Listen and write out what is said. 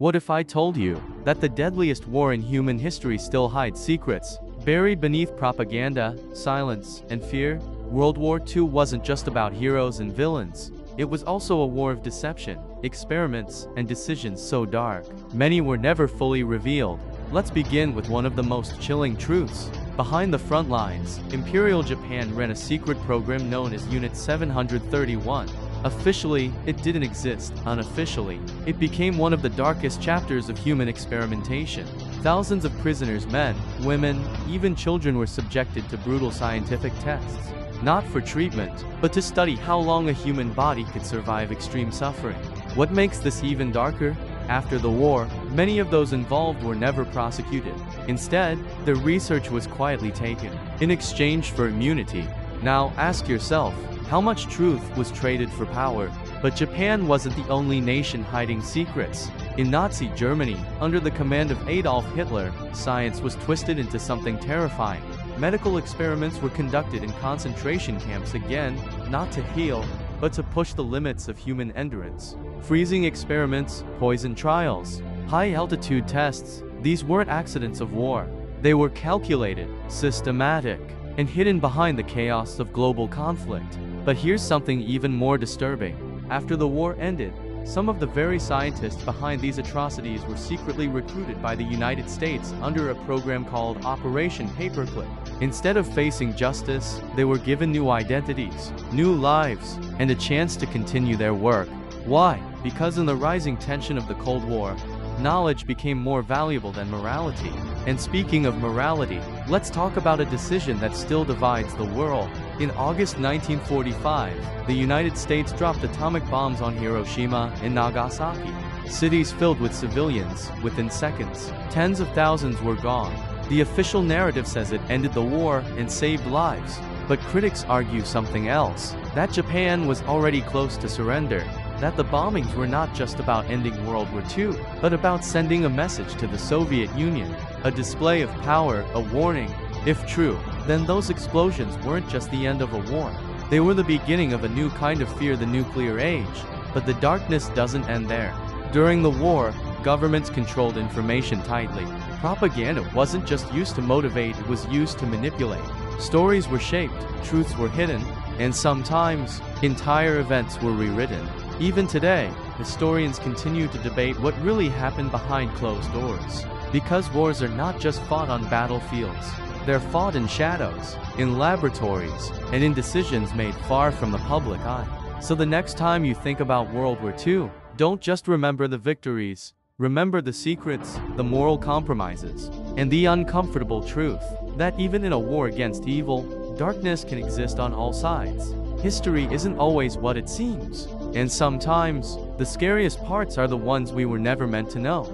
What if I told you that the deadliest war in human history still hides secrets, buried beneath propaganda, silence, and fear? World War II wasn't just about heroes and villains. It was also a war of deception, experiments, and decisions so dark, many were never fully revealed. Let's begin with one of the most chilling truths. Behind the front lines, Imperial Japan ran a secret program known as Unit 731. Officially, it didn't exist. Unofficially, it became one of the darkest chapters of human experimentation. Thousands of prisoners, men, women, even children were subjected to brutal scientific tests. Not for treatment, but to study how long a human body could survive extreme suffering. What makes this even darker? After the war, many of those involved were never prosecuted. Instead, their research was quietly taken, in exchange for immunity. Now, ask yourself, how much truth was traded for power? But Japan wasn't the only nation hiding secrets. In Nazi Germany, under the command of Adolf Hitler, science was twisted into something terrifying. Medical experiments were conducted in concentration camps again, not to heal, but to push the limits of human endurance. Freezing experiments, poison trials, high-altitude tests, these weren't accidents of war. They were calculated, systematic, and hidden behind the chaos of global conflict. But here's something even more disturbing. After the war ended, some of the very scientists behind these atrocities were secretly recruited by the United States under a program called Operation Paperclip. Instead of facing justice, they were given new identities, new lives, and a chance to continue their work. Why? Because in the rising tension of the Cold War, knowledge became more valuable than morality. And speaking of morality, let's talk about a decision that still divides the world. In August 1945, the United States dropped atomic bombs on Hiroshima and Nagasaki. Cities filled with civilians, within seconds, tens of thousands were gone. The official narrative says it ended the war and saved lives. But critics argue something else, that Japan was already close to surrender. That the bombings were not just about ending World War II, but about sending a message to the Soviet Union, a display of power, a warning. If true, then those explosions weren't just the end of a war. They were the beginning of a new kind of fear, the nuclear age. But the darkness doesn't end there. During the war, governments controlled information tightly. Propaganda wasn't just used to motivate, it was used to manipulate. Stories were shaped, truths were hidden, and sometimes, entire events were rewritten. Even today, historians continue to debate what really happened behind closed doors. Because wars are not just fought on battlefields. They're fought in shadows, in laboratories, and in decisions made far from the public eye. So the next time you think about World War II, don't just remember the victories. Remember the secrets, the moral compromises, and the uncomfortable truth that even in a war against evil, darkness can exist on all sides. History isn't always what it seems. And sometimes, the scariest parts are the ones we were never meant to know.